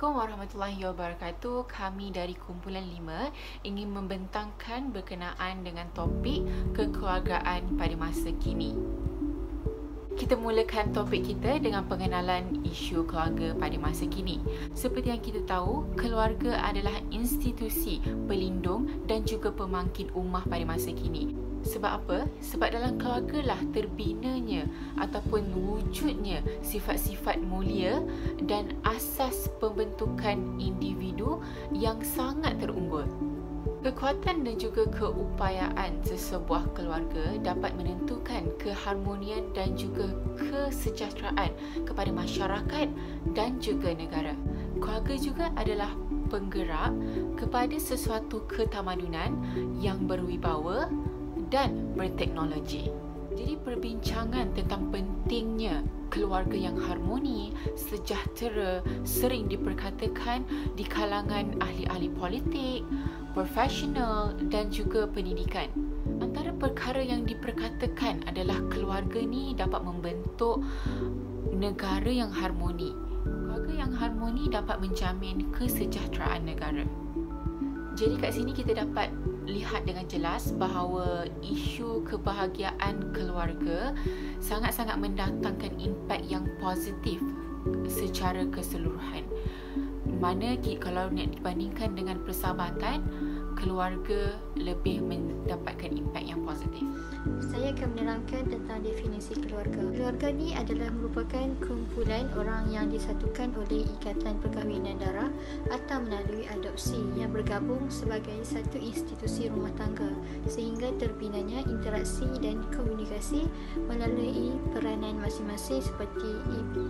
Assalamualaikum warahmatullahi wabarakatuh. Kami dari Kumpulan 5 ingin membentangkan berkenaan dengan topik kekeluargaan pada masa kini. Kita mulakan topik kita dengan pengenalan isu keluarga pada masa kini. Seperti yang kita tahu, keluarga adalah institusi pelindung dan juga pemangkin ummah pada masa kini. Sebab apa? Sebab dalam keluarga lah terbinanya ataupun wujudnya sifat-sifat mulia dan asas pembentukan individu yang sangat terunggul. Kekuatan dan juga keupayaan sesebuah keluarga dapat menentukan keharmonian dan juga kesejahteraan kepada masyarakat dan juga negara. Keluarga juga adalah penggerak kepada sesuatu ketamadunan yang berwibawa dan berteknologi. Jadi perbincangan tentang pentingnya keluarga yang harmoni, sejahtera sering diperkatakan di kalangan ahli-ahli politik, profesional dan juga pendidikan. Antara perkara yang diperkatakan adalah keluarga ni dapat membentuk negara yang harmoni. Keluarga yang harmoni dapat menjamin kesejahteraan negara. Jadi kat sini kita dapat lihat dengan jelas bahawa isu kebahagiaan keluarga sangat-sangat mendatangkan impak yang positif secara keseluruhan. Mana kalau nak dibandingkan dengan persahabatan, keluarga lebih mendapatkan impak yang positif. Saya akan menerangkan tentang definisi keluarga. Keluarga ni adalah merupakan kumpulan orang yang disatukan oleh ikatan perkahwinan darah atau melalui adopsi yang bergabung sebagai satu institusi rumah tangga sehingga terbinanya interaksi dan komunikasi melalui peranan masing-masing seperti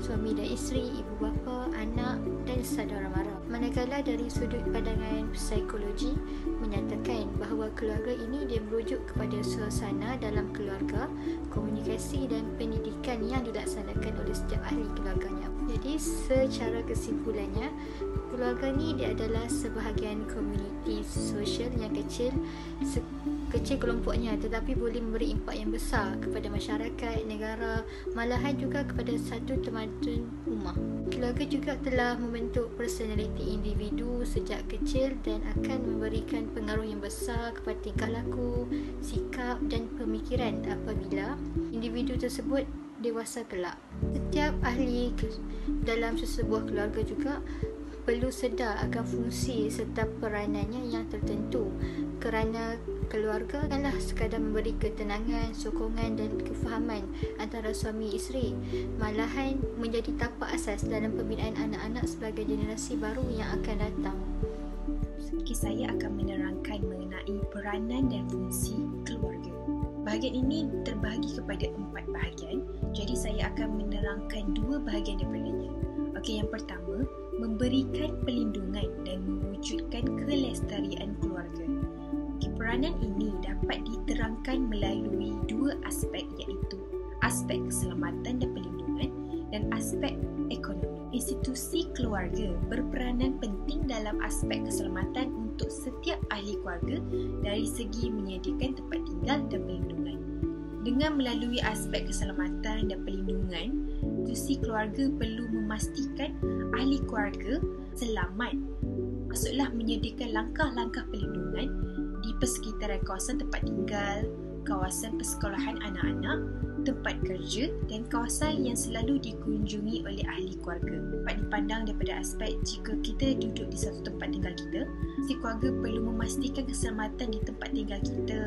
suami dan isteri, ibu bapa, anak dan saudara mara. Manakala dari sudut pandangan psikologi menyatakan bahawa keluarga ini dia merujuk kepada suasana dalam keluarga, komunikasi dan pendidikan yang dilaksanakan oleh setiap ahli keluarganya. Jadi secara kesimpulannya, keluarga ni dia adalah sebahagian komuniti sosial yang kecil kelompoknya tetapi boleh memberi impak yang besar kepada masyarakat, negara, malahan juga kepada satu tamadun ummah. Keluarga juga telah membentuk personaliti individu sejak kecil dan akan memberikan pengaruh yang besar kepada tingkah laku, sikap dan pemikiran apabila individu tersebut dewasa kelak. Setiap ahli dalam sesebuah keluarga juga perlu sedar akan fungsi serta peranannya yang tertentu kerana keluarga bukanlah sekadar memberi ketenangan, sokongan dan kefahaman antara suami isteri, malahan menjadi tapak asas dalam pembinaan anak-anak sebagai generasi baru yang akan datang. Saya akan menerangkan mengenai peranan dan fungsi keluarga. Bahagian ini terbahagi kepada 4 bahagian, jadi saya akan menerangkan 2 bahagian daripadanya. Okey, yang pertama, memberikan perlindungan dan mewujudkan kelestarian keluarga. Peranan ini dapat diterangkan melalui 2 aspek iaitu aspek keselamatan dan perlindungan dan aspek ekonomi. Institusi keluarga berperanan penting dalam aspek keselamatan untuk setiap ahli keluarga dari segi menyediakan tempat tinggal dan perlindungan. Dengan melalui aspek keselamatan dan perlindungan, institusi keluarga perlu memastikan ahli keluarga selamat. Maksudlah menyediakan langkah-langkah perlindungan di persekitaran kawasan tempat tinggal, kawasan persekolahan anak-anak, tempat kerja dan kawasan yang selalu dikunjungi oleh ahli keluarga. Dapat dipandang daripada aspek jika kita duduk di satu tempat tinggal kita, si keluarga perlu memastikan keselamatan di tempat tinggal kita,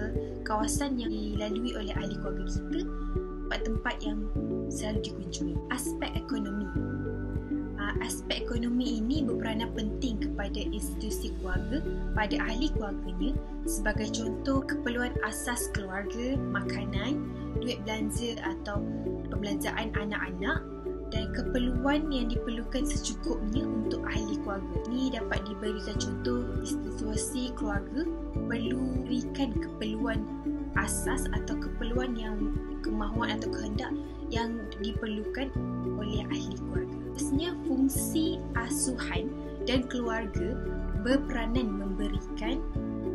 kawasan yang dilalui oleh ahli keluarga kita, tempat-tempat yang selalu dikunjungi. Aspek ekonomi. Aspek ekonomi ini berperanan penting kepada institusi keluarga pada ahli keluarganya sebagai contoh keperluan asas keluarga, makanan, duit belanja atau pembelanjaan anak-anak dan keperluan yang diperlukan secukupnya untuk ahli keluarga. Ini dapat diberikan contoh institusi keluarga perlu berikan keperluan asas atau keperluan yang kemahuan atau kehendak yang diperlukan oleh ahli keluarga. Sebenarnya fungsi asuhan dan keluarga berperanan memberikan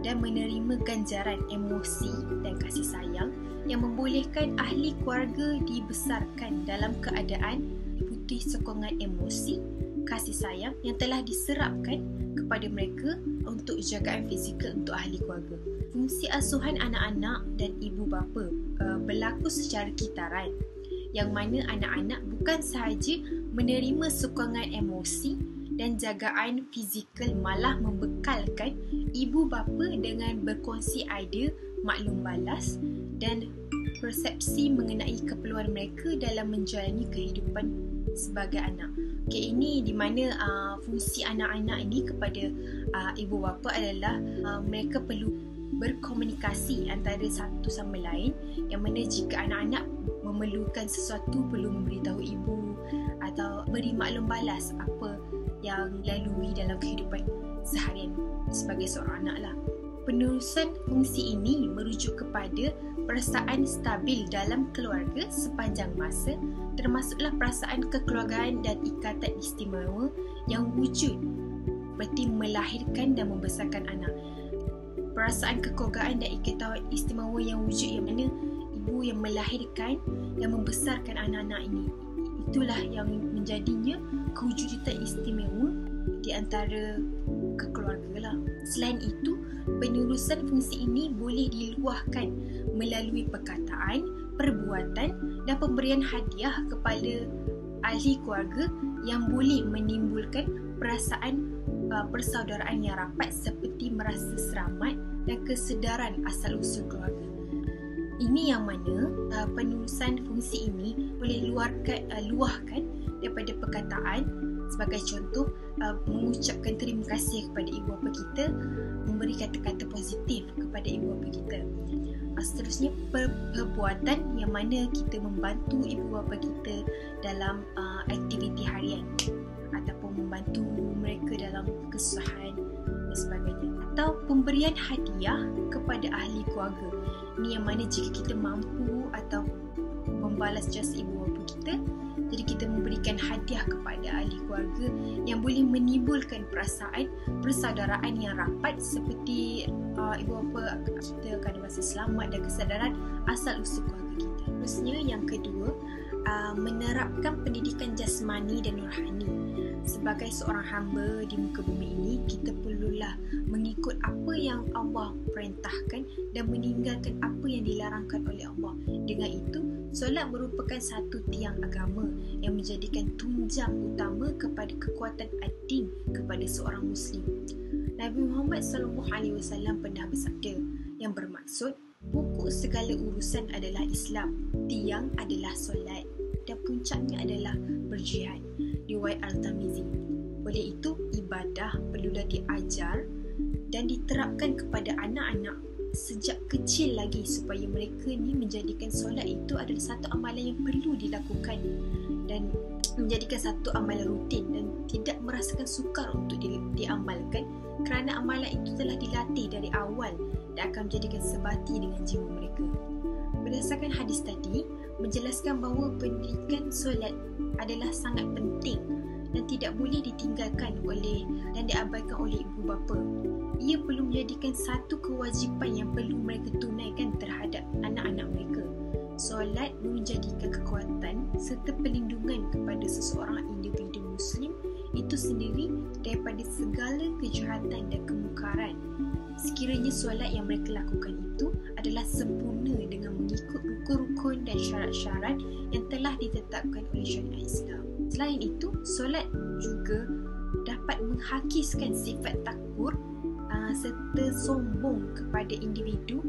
dan menerima ganjaran emosi dan kasih sayang yang membolehkan ahli keluarga dibesarkan dalam keadaan dibutuhi sokongan emosi kasih sayang yang telah diserapkan kepada mereka untuk jagaan fizikal untuk ahli keluarga. Fungsi asuhan anak-anak dan ibu bapa berlaku secara kitaran, yang mana anak-anak bukan sahaja menerima sokongan emosi dan jagaan fizikal, malah membekalkan ibu bapa dengan berkongsi idea, maklum balas dan persepsi mengenai keperluan mereka dalam menjalani kehidupan sebagai anak. Okay, ini di mana fungsi anak-anak ini kepada ibu bapa adalah mereka perlu berkomunikasi antara satu sama lain, yang mana jika anak-anak memerlukan sesuatu perlu memberitahu ibu atau beri maklum balas apa yang lalui dalam kehidupan seharian sebagai seorang anak lah. Penerusan fungsi ini merujuk kepada perasaan stabil dalam keluarga sepanjang masa, termasuklah perasaan kekeluargaan dan ikatan istimewa yang wujud seperti melahirkan dan membesarkan anak. Perasaan kekeluargaan dan ikatan istimewa yang wujud, yang mana ibu yang melahirkan dan membesarkan anak-anak ini, itulah yang menjadinya kewujudan istimewa di antara kekeluarga lah. Selain itu, penerusan fungsi ini boleh diluahkan melalui perkataan, perbuatan dan pemberian hadiah kepada ahli keluarga yang boleh menimbulkan perasaan persaudaraan yang rapat seperti merasa selamat dan kesedaran asal-usul keluarga. Ini yang mana penerusan fungsi ini boleh luahkan daripada perkataan, sebagai contoh mengucapkan terima kasih kepada ibu bapa kita, memberi kata-kata positif kepada ibu bapa kita. Seterusnya, perbuatan yang mana kita membantu ibu bapa kita dalam aktiviti harian ataupun membantu mereka dalam kesusahan dan sebagainya, atau pemberian hadiah kepada ahli keluarga. Ini yang mana jika kita mampu atau membalas jasa ibu bapa kita, jadi kita memberikan hadiah kepada ahli keluarga yang boleh menimbulkan perasaan persaudaraan yang rapat seperti ibu bapa kita akan rasa selamat dan kesedaran asal-usul keluarga kita. Terusnya, yang kedua, menerapkan pendidikan jasmani dan rohani. Sebagai seorang hamba di muka bumi ini, kita perlulah mengikut apa yang Allah perintahkan dan meninggalkan apa yang dilarangkan oleh Allah. Dengan itu, solat merupakan satu tiang agama yang menjadikan tunjang utama kepada kekuatan ad-din kepada seorang Muslim. Nabi Muhammad SAW pernah bersabda, yang bermaksud, pokok segala urusan adalah Islam, tiang adalah solat dan puncaknya adalah berjihad. Riwayat Al-Tirmizi. Oleh itu, ibadah perlulah diajar dan diterapkan kepada anak-anak sejak kecil lagi, supaya mereka ni menjadikan solat itu adalah satu amalan yang perlu dilakukan dan menjadikan satu amalan rutin dan tidak merasakan sukar untuk diamalkan, kerana amalan itu telah dilatih dari awal dan akan menjadikan sebati dengan jiwa mereka. Berdasarkan hadis tadi, menjelaskan bahawa pendidikan solat adalah sangat penting dan tidak boleh ditinggalkan dan diabaikan oleh ibu bapa. Ia perlu menjadikan satu kewajipan yang perlu mereka tunaikan terhadap anak-anak mereka. Solat menjadikan kekuatan serta perlindungan kepada seseorang individu Muslim itu sendiri daripada segala kejahatan dan kemungkaran. Sekiranya solat yang mereka lakukan itu adalah sempurna dengan mengikut rukun-rukun dan syarat-syarat yang telah ditetapkan oleh syariat Islam. Selain itu, solat juga dapat menghakiskan sifat takbur serta sombong kepada individu,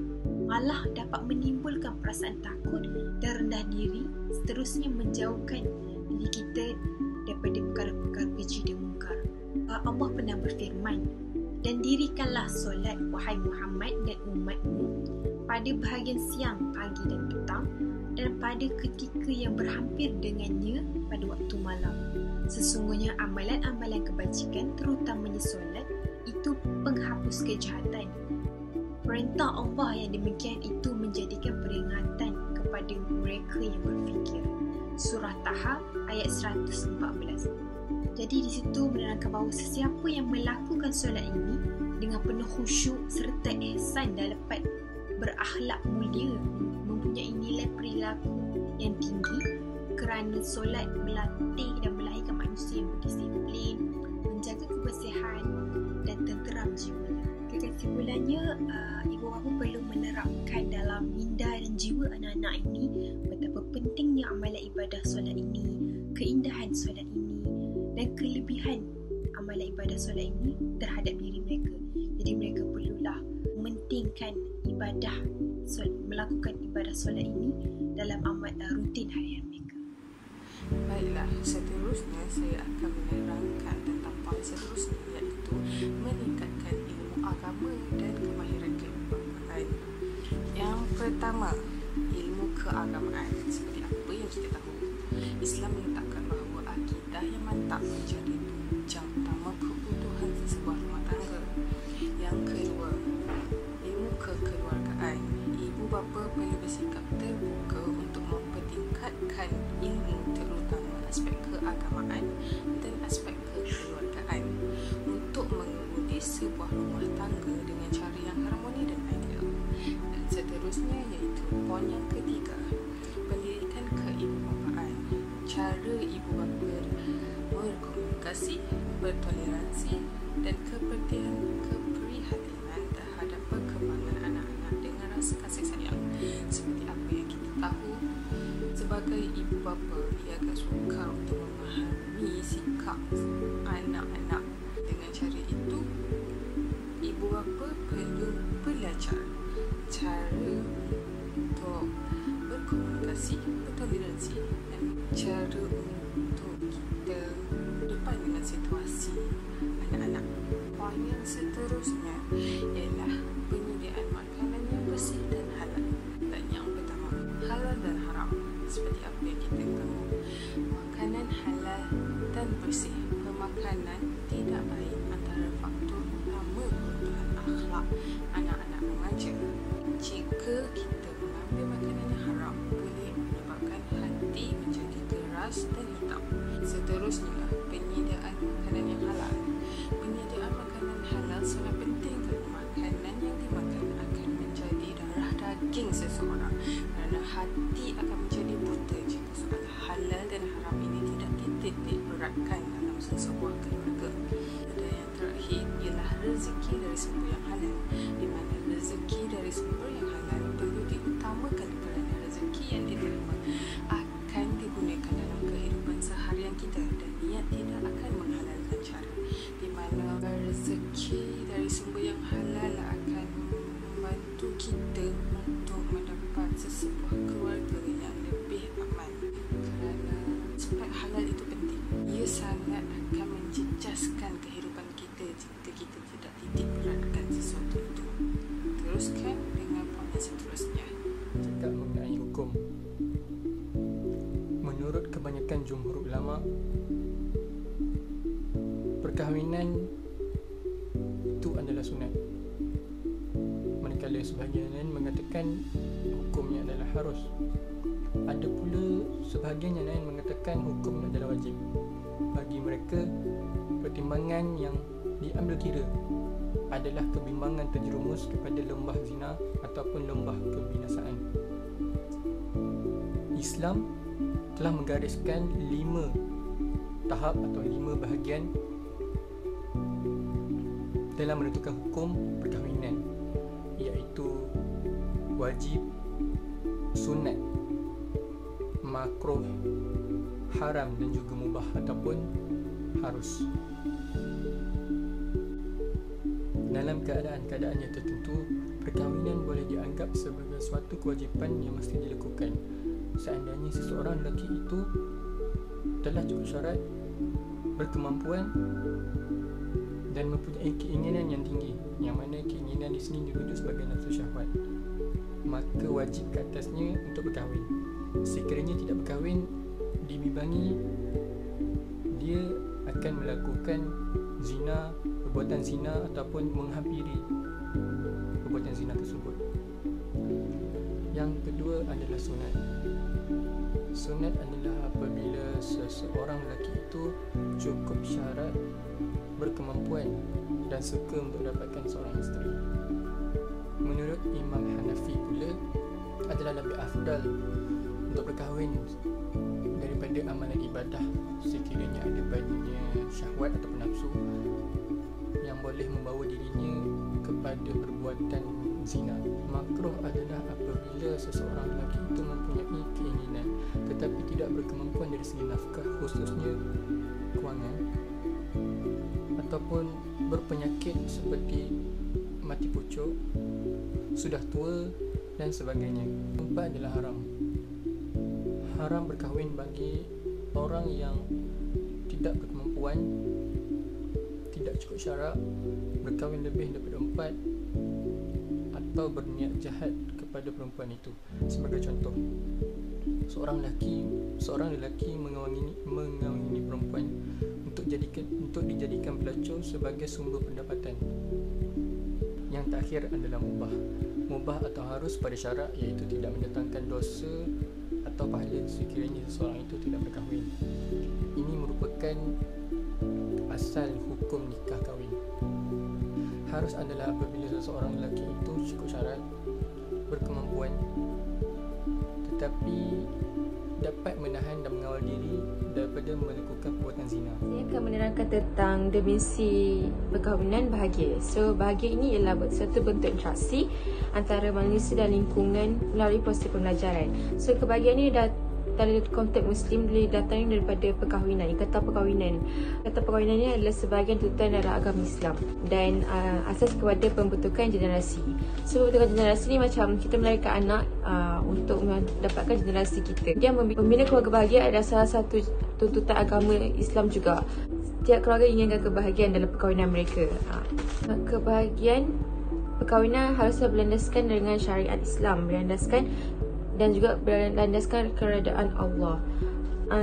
malah dapat menimbulkan perasaan takut dan rendah diri, seterusnya menjauhkan diri kita daripada perkara-perkara keji dan mungkar. Allah pernah berfirman, dan dirikanlah solat, wahai Muhammad dan umatmu, pada bahagian siang, pagi dan petang, dan pada ketika yang berhampir dengannya pada waktu malam. Sesungguhnya amalan-amalan kebajikan, terutamanya solat, itu penghapus kejahatan. Perintah Allah yang demikian itu menjadikan peringatan kepada mereka yang berfikir. Surah Taha ayat 114. Jadi di situ menerangkan bahawa sesiapa yang melakukan solat ini dengan penuh khusyuk serta ihsan dan dapat berakhlak mulia, mempunyai nilai perilaku yang tinggi, kerana solat melatih dan melahirkan manusia yang berdisiplin, menjaga kebersihan dan tenteram jiwanya. Kesimpulannya, ibu bapa perlu menerapkan dalam minda dan jiwa anak-anak ini betapa pentingnya amalan ibadah solat ini, keindahan solat ini dan kelebihan amalan ibadah solat ini terhadap diri mereka. Jadi mereka perlulah mementingkan ibadah, melakukan ibadah solat ini dalam rutin harian mereka. Baiklah, seterusnya saya akan menerangkan tentang poin seterusnya, iaitu meningkatkan ilmu agama dan kemahiran keilmuan. Yang pertama, ilmu keagamaan. Seperti apa yang kita tahu, Islam meletakkan bahawa akidah yang mantap menjadi tunjang utama keutuhan sesebuah rumah tangga. Yang kedua, ilmu kekeluargaan. Ibu bapa perlu bersikap terbuka untuk mempertingkatkan ilmu, terutama aspek keagamaan dan aspek kekeluargaan, untuk mengundi sebuah rumah tangga dengan cara yang harmoni dan ideal. Dan seterusnya iaitu poin yang ketiga, pendidikan keibubapaan. Cara ibu bapa berkomunikasi, bertoleransi dan keprihatinan terhadap perkembangan anak-anak dengan rasa kasih sayang. Seperti apa yang kita tahu, sebagai ibu bapa, ia akan sukar untuk memahami sikap anak-anak. Dengan cara itu, ibu bapa perlu belajar cara untuk berkomunikasi, bertoleransi dan cara untuk kita depan dengan situasi anak-anak. Poin yang seterusnya ialah penyediaan makanan yang bersih dan halal. Dan yang pertama, halal dan haram. Seperti apa yang kita tahu, makanan halal dan bersih, pemakanan tidak baik antara faktor utama kebutuhan akhlak anak-anak remaja. Jika kita mengambil makanan yang haram, boleh menyebabkan hati menjadi keras dan hitam. Seterusnya, penyediaan makanan yang halal. Penyediaan makanan halal sangat penting kerana makanan yang dimakan akan menjadi darah daging seseorang, kerana hati akan menjadi buta jika soal halal dan haram ini tidak dititik beratkan dalam sesebuah keluarga. Dan yang terakhir ialah rezeki dari sumber yang halal, di mana rezeki dari sumber yang halal perlu diutamakan kerana rezeki yang diterima akan digunakan dalam kehidupan seharian kita dan ia tidak akan menghalalkan cara, di mana rezeki dari sumber yang halal akan membantu kita untuk mendapat sesebuah keluarga yang lebih aman. Kerana aspek halal itu penting, ia sangat akan menjejaskan kehidupan kita jika kita tidak titik beratkan sesuatu itu. Teruskan dengan poin seterusnya. Cakap mengenai hukum. Menurut kebanyakan jumhur ulama, perkahwinan itu adalah sunat. Manakala sebahagian lain mengatakan hukumnya adalah harus. Ada pula sebahagian yang lain mengatakan hukumnya adalah wajib. Bagi mereka, pertimbangan yang diambil kira adalah kebimbangan terjerumus kepada lembah zina ataupun lembah kebinasaan. Islam telah menggariskan 5 tahap atau 5 bahagian dalam menentukan hukum perkahwinan, iaitu wajib, sunat, makruh, haram dan juga mubah ataupun harus. Dalam keadaan-keadaan yang tertentu, perkahwinan boleh dianggap sebagai suatu kewajipan yang mesti dilakukan seandainya seseorang lelaki itu telah cukup syarat, berkemampuan dan mempunyai keinginan yang tinggi, yang mana keinginan di sini dirujuk sebagai nafsu syahwat, maka wajib ke atasnya untuk berkahwin. Sekiranya tidak berkahwin, dibimbangi dia akan melakukan zina, perbuatan zina ataupun menghampiri perbuatan zina tersebut. Yang kedua adalah sunat. Sunat adalah apabila seseorang lelaki itu cukup syarat, berkemampuan dan suka untuk dapatkan seorang isteri. Menurut Imam Hanafi pula, adalah lebih afdal untuk berkahwin kepada amalan ibadah sekiranya ada padanya syahwat ataupun nafsu yang boleh membawa dirinya kepada perbuatan zina. Makruh adalah apabila seseorang lelaki itu mempunyai keinginan tetapi tidak berkemampuan dari segi nafkah, khususnya kewangan, ataupun berpenyakit seperti mati pucuk, sudah tua dan sebagainya. Keempat adalah haram. Haram berkahwin bagi orang yang tidak berkemampuan, tidak cukup syarat, berkahwin lebih daripada 4, atau berniat jahat kepada perempuan itu. Sebagai contoh, seorang lelaki mengawini perempuan untuk dijadikan pelacur sebagai sumber pendapatan. Yang terakhir adalah mubah atau harus pada syarat, iaitu tidak mendatangkan dosa atau pahala sekiranya seseorang itu tidak berkahwin. Ini merupakan asal hukum nikah kahwin. Harus adalah apabila seseorang lelaki itu cukup syarat, berkemampuan, tetapi dapat menahan dan mengawal diri daripada melakukan perbuatan zina. Saya akan menerangkan tentang definisi perkahwinan bahagia. So, bahagia ini ialah suatu bentuk interaksi antara manusia dan lingkungan melalui proses pembelajaran. So, kebahagiaan ini dari konteks Muslim datangnya daripada perkahwinan. Kata perkahwinan ini adalah sebahagian tuntutan dalam agama Islam dan asas kepada pembentukan generasi. So, pembentukan generasi ni macam kita melahirkan anak untuk mendapatkan generasi kita. Dia membina keluarga bahagia adalah salah satu tuntutan agama Islam juga. Setiap keluarga inginkan kebahagiaan dalam perkahwinan mereka. Kebahagiaan perkahwinan haruslah berlandaskan dengan syariat Islam, dan juga berlandaskan keredaan Allah.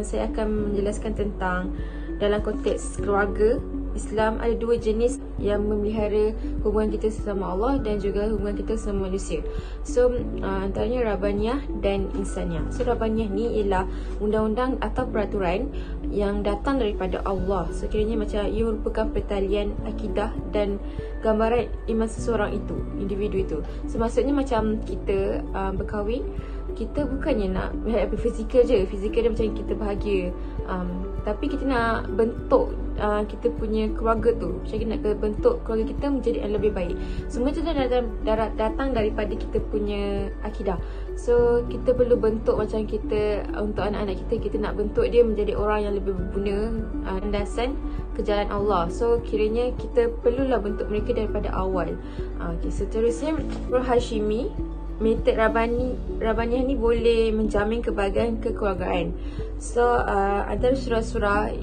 Saya akan menjelaskan tentang dalam konteks keluarga Islam ada 2 jenis yang memelihara hubungan kita sesama Allah dan juga hubungan kita sesama manusia. So, antaranya Rabbaniyah dan Insaniyah. So, Rabbaniyah ni ialah undang-undang atau peraturan yang datang daripada Allah. Sekiranya macam ia merupakan pertalian akidah dan gambaran iman seseorang itu, individu itu. So, maksudnya macam kita berkahwin, kita bukannya nak melihat fizikal je. Fizikal dia macam kita bahagia, tapi kita nak bentuk kita punya keluarga tu, macam kita nak bentuk keluarga kita menjadi yang lebih baik. Semua itu datang daripada kita punya akidah. So, kita perlu bentuk macam kita, untuk anak-anak kita nak bentuk dia menjadi orang yang lebih berguna, landasan ke jalan Allah. So, kiranya kita perlulah bentuk mereka daripada awal. Seterusnya, Roh Hashimi, metod Rabbaniyah ni boleh menjamin kebahagiaan kekeluargaan. So, antara surah-surah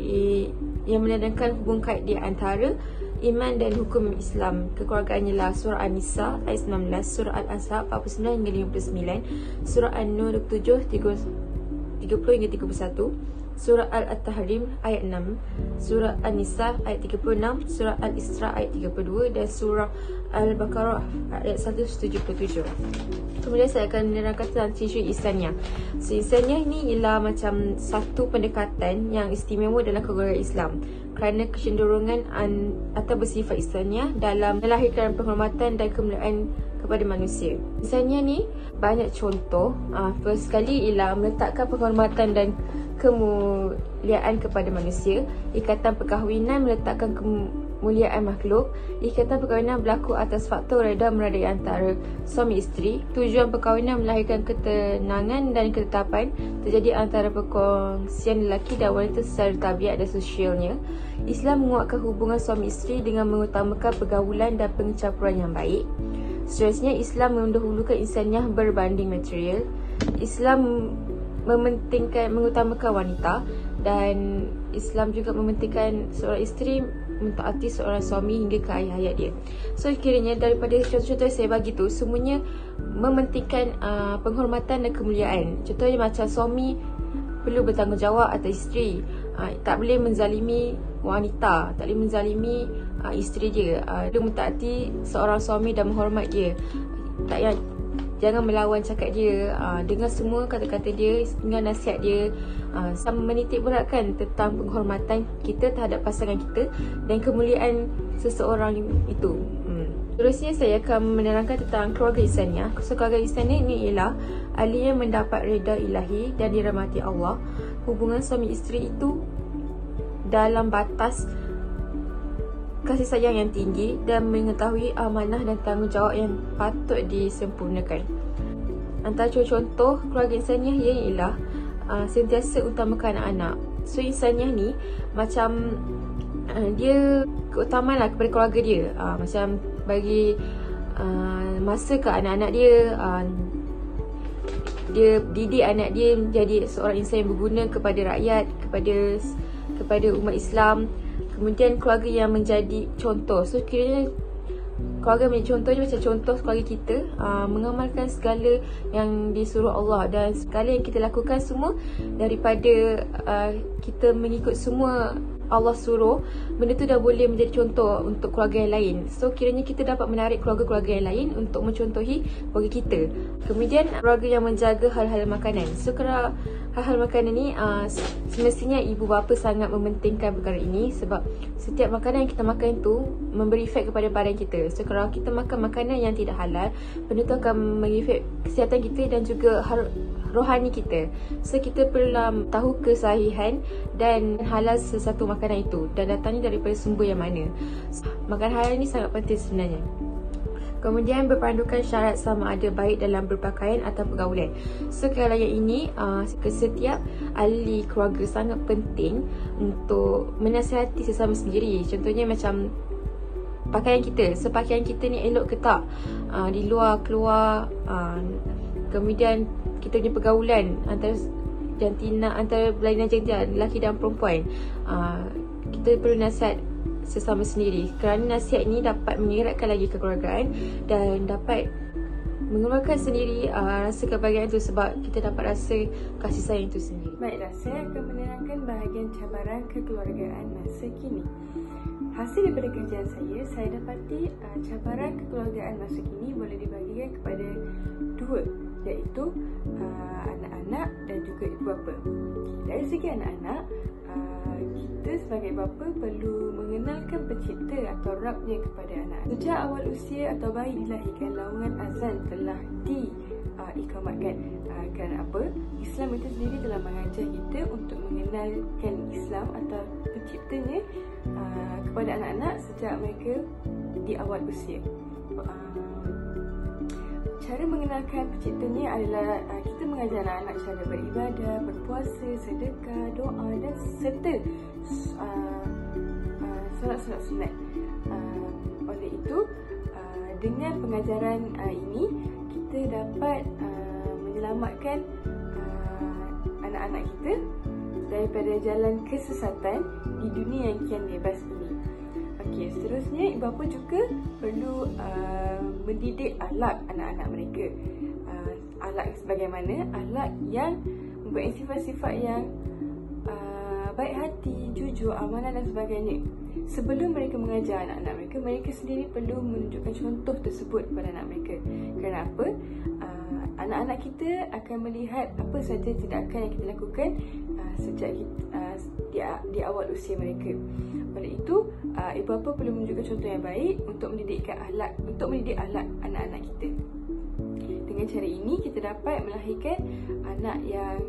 yang menandakan hubungan kait di antara iman dan hukum Islam kekeluargaan ialah surah An-Nisa ayat 19, surah Al-Ahzab 49 hingga 59, surah An-Nur 7 30 hingga 31, surah Al-Tahrim ayat 6, surah An-Nisa ayat 36, surah Al-Isra ayat 32 dan surah Al-Baqarah ayat 177. Kemudian saya akan menerangkan tentang isu Insaniyah. So, Insaniyah ni ialah macam satu pendekatan yang istimewa dalam keluarga Islam kerana kecenderungan atau bersifat Insaniyah dalam melahirkan penghormatan dan kemuliaan kepada manusia. Insaniyah ni banyak contoh. First sekali ialah meletakkan penghormatan dan kemuliaan kepada manusia. Ikatan perkahwinan meletakkan kemuliaan makhluk. Ikatan perkahwinan berlaku atas faktor reda meradai antara suami isteri. Tujuan perkahwinan melahirkan ketenangan dan ketetapan terjadi antara perkongsian lelaki dan wanita secara tabiat dan sosialnya. Islam menguatkan hubungan suami isteri dengan mengutamakan pergaulan dan pencampuran yang baik. Seterusnya, Islam mendahulukan insaniyah berbanding material. Islam mengutamakan wanita, dan Islam juga mementingkan seorang isteri mentaati seorang suami hingga ke akhir hayat dia. So, kiranya daripada contoh-contoh yang saya bagi tu, semuanya mementingkan penghormatan dan kemuliaan. Contohnya macam suami perlu bertanggungjawab atas isteri, tak boleh menzalimi wanita, tak boleh menzalimi isteri dia, dia mentaati seorang suami dan menghormat dia, jangan melawan cakap dia, dengar semua kata-kata dia, dengar nasihat dia, sama menitik beratkan tentang penghormatan kita terhadap pasangan kita dan kemuliaan seseorang itu. Terusnya saya akan menerangkan tentang keluarga Insaniyah. So, keluarga Insaniyah ini ialah ahli yang mendapat reda ilahi dan dirahmati Allah. hubungan suami isteri itu dalam batas kasih sayang yang tinggi dan mengetahui amanah dan tanggungjawab yang patut disempurnakan. Antara contoh keluarga insaniah ialah sentiasa utamakan anak-anak. So insaniah ni macam dia keutamaan lah kepada keluarga dia. Macam bagi masa ke anak-anak dia, dia didik anak dia menjadi seorang insan yang berguna kepada rakyat, kepada umat Islam. Kemudian keluarga yang menjadi contoh. So kiranya keluarga menjadi contohnya macam contoh keluarga kita, mengamalkan segala yang disuruh Allah dan segala yang kita lakukan semua daripada kita mengikut semua Allah suruh, benda tu dah boleh menjadi contoh untuk keluarga yang lain. So kiranya kita dapat menarik keluarga-keluarga yang lain untuk mencontohi keluarga kita. Kemudian keluarga yang menjaga hal-hal makanan. So kalau hal-hal makanan ni semestinya ibu bapa sangat mementingkan perkara ini, sebab setiap makanan yang kita makan tu memberi efek kepada badan kita. So kalau kita makan makanan yang tidak halal, benda tu akan mengefek kesihatan kita dan juga rohani kita. So kita perlu tahu kesahihan dan halal sesuatu makanan itu dan datangnya daripada sumber yang mana. Makan halal ni sangat penting sebenarnya. Kemudian berpandukan syarat sama ada baik dalam berpakaian atau pergaulan. So kalau yang ini setiap ahli keluarga sangat penting untuk menasihati sesama sendiri. Contohnya macam pakaian kita. So pakaian kita ni elok ke tak? Di luar keluar, kemudian kita punya pergaulan antara jantina, antara berlainan jantina, lelaki dan perempuan. Kita perlu nasihat sesama sendiri, kerana nasihat ini dapat mengeratkan lagi kekeluargaan dan dapat mengeluarkan sendiri rasa kebahagiaan itu, sebab kita dapat rasa kasih sayang itu sendiri. Baiklah, saya akan menerangkan bahagian cabaran kekeluargaan masa kini. Hasil daripada kajian saya dapati cabaran kekeluargaan masa kini boleh dibagikan kepada dua, iaitu anak-anak dan juga ibu bapa. Dari segi anak-anak, kita sebagai bapa perlu mengenalkan pencipta atau Rabbnya kepada anak. Sejak awal usia atau bayi dilahirkan, laungan azan telah diikamatkan. Kerana apa? Islam itu sendiri telah mengajar kita untuk mengenalkan Islam atau penciptanya kepada anak-anak sejak mereka di awal usia. Cara mengenalkan penciptanya adalah kita mengajar anak-anak cara beribadah, berpuasa, sedekah, doa dan serta solat-solat sunat. Oleh itu, dengan pengajaran ini, kita dapat menyelamatkan anak-anak kita daripada jalan kesesatan di dunia yang kian bebas ini. Okey, seterusnya ibu bapa juga perlu mendidik akhlak anak-anak mereka. Akhlak sebagaimana akhlak yang mempunyai sifat-sifat yang baik hati, jujur, amanah dan sebagainya. Sebelum mereka mengajar anak-anak mereka, mereka sendiri perlu menunjukkan contoh tersebut kepada anak mereka. Kerana apa? Anak-anak kita akan melihat apa saja tindakan yang kita lakukan sejak di awal usia mereka. Oleh itu, ibu bapa perlu menunjukkan contoh yang baik untuk mendidik akhlak anak-anak kita. Dengan cara ini, kita dapat melahirkan anak yang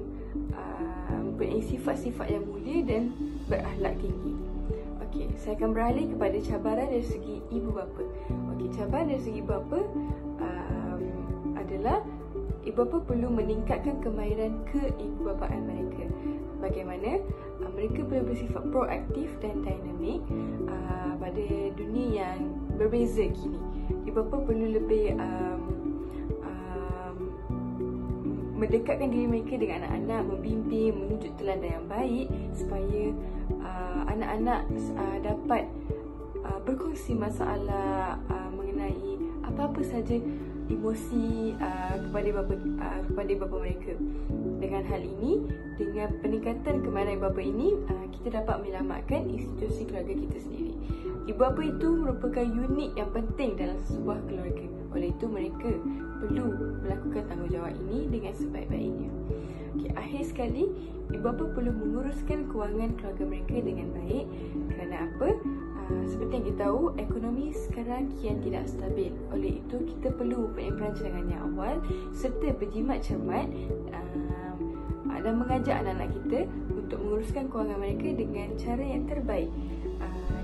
mempunyai sifat-sifat yang mulia dan berakhlak tinggi. Okey, saya akan beralih kepada cabaran dari segi ibu bapa. Okey, cabaran dari segi ibu bapa adalah ibu bapa perlu meningkatkan kemahiran keibubapaan mereka. Bagaimana mereka perlu bersifat proaktif dan dinamik pada dunia yang berbeza kini. Ibu bapa perlu lebih mendekatkan diri mereka dengan anak-anak, membimbing, menunjuk teladan yang baik supaya anak-anak dapat berkongsi masalah mengenai apa-apa saja emosi kepada bapa mereka. Dengan hal ini, dengan peningkatan kemahiran ibu bapa ini, kita dapat menyelamatkan institusi keluarga kita sendiri. Ibu bapa itu merupakan unit yang penting dalam sebuah keluarga. Oleh itu, mereka perlu melakukan tanggungjawab ini dengan sebaik-baiknya. Okay, akhir sekali, ibu bapa perlu menguruskan kewangan keluarga mereka dengan baik. Kerana apa? Seperti yang kita tahu, ekonomi sekarang kian tidak stabil. Oleh itu, kita perlu mempunyai perancangan yang awal serta berjimat cermat dan mengajak anak-anak kita untuk menguruskan kewangan mereka dengan cara yang terbaik.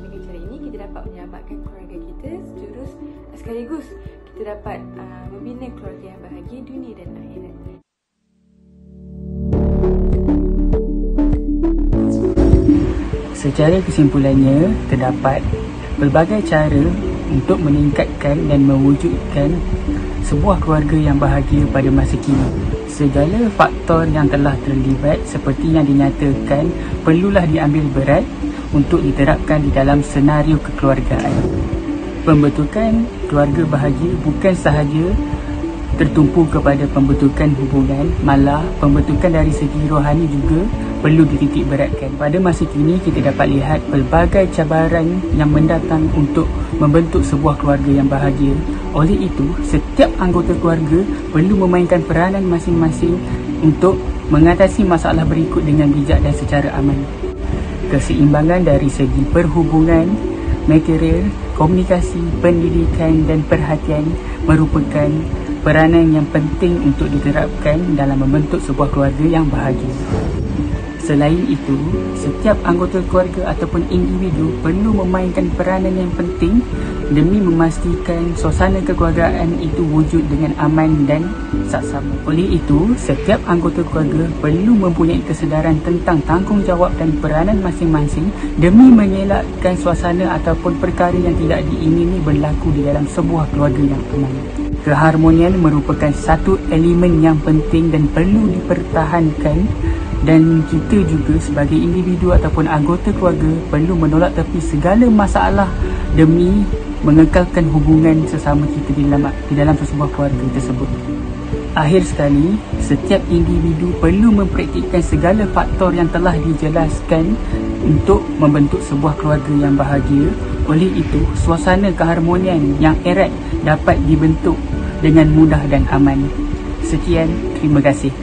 Dengan cara ini kita dapat menyelamatkan keluarga kita sekaligus kita dapat membina keluarga yang bahagia dunia dan akhirat. Secara kesimpulannya, terdapat pelbagai cara untuk meningkatkan dan mewujudkan sebuah keluarga yang bahagia pada masa kini. Segala faktor yang telah terlibat seperti yang dinyatakan perlulah diambil berat untuk diterapkan di dalam senario kekeluargaan. Pembentukan keluarga bahagia bukan sahaja tertumpu kepada pembentukan hubungan, malah pembentukan dari segi rohani juga perlu dititik beratkan. Pada masa kini kita dapat lihat pelbagai cabaran yang mendatang untuk membentuk sebuah keluarga yang bahagia. Oleh itu, setiap anggota keluarga perlu memainkan peranan masing-masing untuk mengatasi masalah berikut dengan bijak dan secara aman. Keseimbangan dari segi perhubungan, material, komunikasi, pendidikan dan perhatian merupakan peranan yang penting untuk diterapkan dalam membentuk sebuah keluarga yang bahagia. Selain itu, setiap anggota keluarga ataupun individu perlu memainkan peranan yang penting demi memastikan suasana kekeluargaan itu wujud dengan aman dan saksama. Oleh itu, setiap anggota keluarga perlu mempunyai kesedaran tentang tanggungjawab dan peranan masing-masing demi mengelakkan suasana ataupun perkara yang tidak diingini berlaku di dalam sebuah keluarga yang aman. Keharmonian merupakan satu elemen yang penting dan perlu dipertahankan, dan kita juga sebagai individu ataupun anggota keluarga perlu menolak tepi segala masalah demi mengekalkan hubungan sesama kita di dalam sebuah keluarga tersebut. Akhir sekali, setiap individu perlu mempraktikkan segala faktor yang telah dijelaskan untuk membentuk sebuah keluarga yang bahagia. Oleh itu, suasana keharmonian yang erat dapat dibentuk dengan mudah dan aman. Sekian, terima kasih.